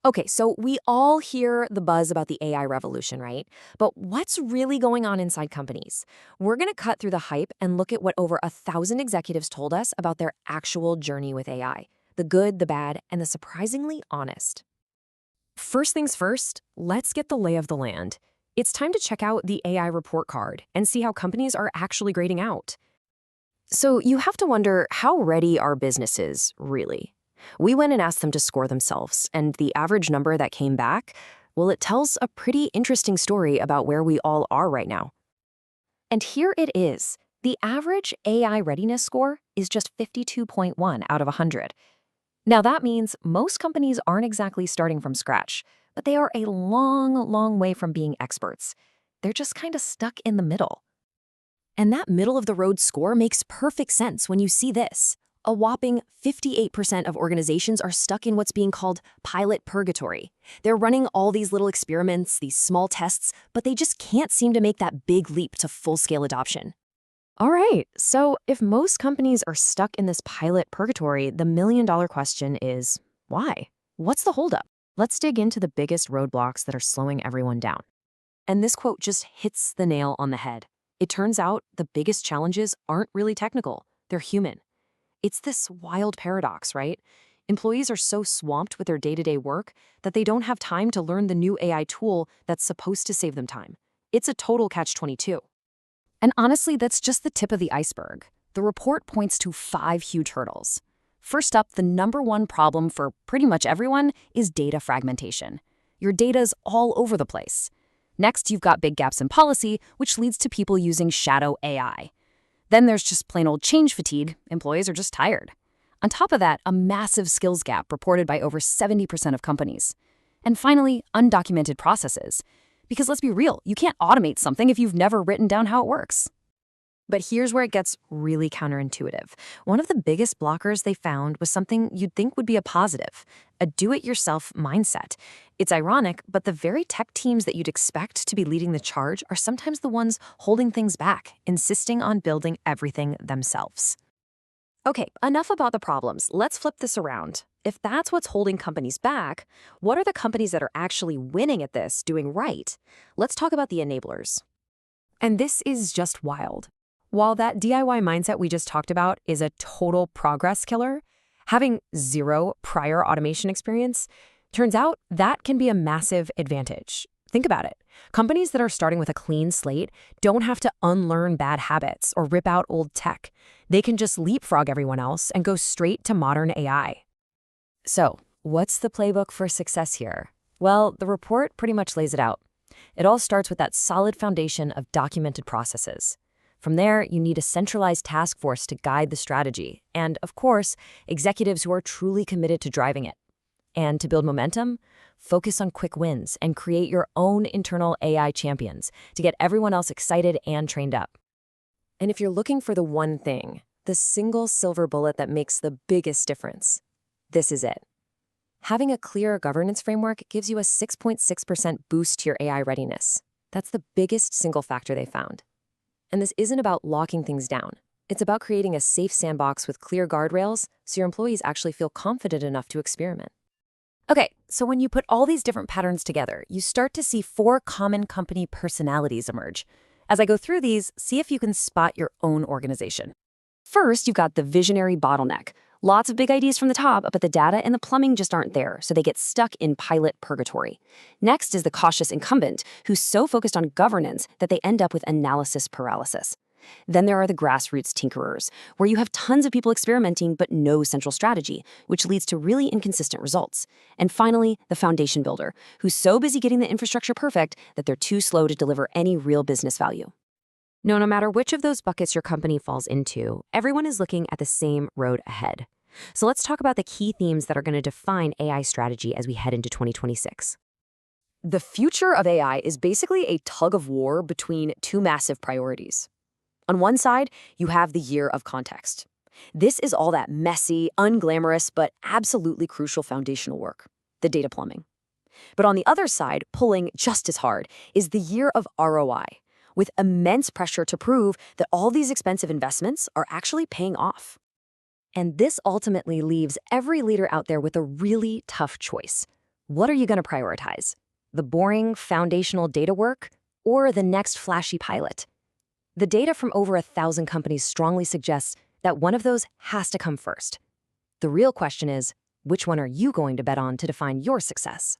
Okay, so we all hear the buzz about the AI revolution, right? But what's really going on inside companies? We're going to cut through the hype and look at what over 1,000 executives told us about their actual journey with AI, the good, the bad, and the surprisingly honest. First things first, let's get the lay of the land. It's time to check out the AI report card and see how companies are actually grading out. So you have to wonder, how ready are businesses, really? We went and asked them to score themselves, and the average number that came back, well, it tells a pretty interesting story about where we all are right now. And here it is. The average AI readiness score is just 52.1 out of 100. Now that means most companies aren't exactly starting from scratch, but they are a long, long way from being experts. They're just kind of stuck in the middle. And that middle-of-the-road score makes perfect sense when you see this. A whopping 58% of organizations are stuck in what's being called pilot purgatory. They're running all these little experiments, these small tests, but they just can't seem to make that big leap to full-scale adoption. All right, so if most companies are stuck in this pilot purgatory, the million-dollar question is, why? What's the holdup? Let's dig into the biggest roadblocks that are slowing everyone down. And this quote just hits the nail on the head. It turns out the biggest challenges aren't really technical, they're human. It's this wild paradox, right? Employees are so swamped with their day-to-day work that they don't have time to learn the new AI tool that's supposed to save them time. It's a total catch-22. And honestly, that's just the tip of the iceberg. The report points to 5 huge hurdles. First up, the number one problem for pretty much everyone is data fragmentation. Your data's all over the place. Next, you've got big gaps in policy, which leads to people using shadow AI. Then there's just plain old change fatigue. Employees are just tired. On top of that, a massive skills gap reported by over 70% of companies. And finally, undocumented processes. Because let's be real, you can't automate something if you've never written down how it works. But here's where it gets really counterintuitive. One of the biggest blockers they found was something you'd think would be a positive, a do-it-yourself mindset. It's ironic, but the very tech teams that you'd expect to be leading the charge are sometimes the ones holding things back, insisting on building everything themselves. Okay, enough about the problems. Let's flip this around. If that's what's holding companies back, what are the companies that are actually winning at this doing right? Let's talk about the enablers. And this is just wild. While that DIY mindset we just talked about is a total progress killer, having zero prior automation experience, turns out that can be a massive advantage. Think about it. Companies that are starting with a clean slate don't have to unlearn bad habits or rip out old tech. They can just leapfrog everyone else and go straight to modern AI. So, what's the playbook for success here? Well, the report pretty much lays it out. It all starts with that solid foundation of documented processes. From there, you need a centralized task force to guide the strategy, and, of course, executives who are truly committed to driving it. And to build momentum, focus on quick wins and create your own internal AI champions to get everyone else excited and trained up. And if you're looking for the one thing, the single silver bullet that makes the biggest difference, this is it. Having a clear governance framework gives you a 6.6% boost to your AI readiness. That's the biggest single factor they found. And this isn't about locking things down. It's about creating a safe sandbox with clear guardrails so your employees actually feel confident enough to experiment. Okay, so when you put all these different patterns together, you start to see 4 common company personalities emerge. As I go through these, see if you can spot your own organization. First, you've got the visionary bottleneck. Lots of big ideas from the top, but the data and the plumbing just aren't there, so they get stuck in pilot purgatory. Next is the cautious incumbent, who's so focused on governance that they end up with analysis paralysis. Then there are the grassroots tinkerers, where you have tons of people experimenting but no central strategy, which leads to really inconsistent results. And finally, the foundation builder, who's so busy getting the infrastructure perfect that they're too slow to deliver any real business value. No matter which of those buckets your company falls into, everyone is looking at the same road ahead. So let's talk about the key themes that are going to define AI strategy as we head into 2026. The future of AI is basically a tug of war between 2 massive priorities. On one side, you have the year of context. This is all that messy, unglamorous, but absolutely crucial foundational work, the data plumbing. But on the other side, pulling just as hard, is the year of ROI, with immense pressure to prove that all these expensive investments are actually paying off. And this ultimately leaves every leader out there with a really tough choice. What are you going to prioritize? The boring, foundational data work or the next flashy pilot? The data from over 1,000 companies strongly suggests that one of those has to come first. The real question is, which one are you going to bet on to define your success?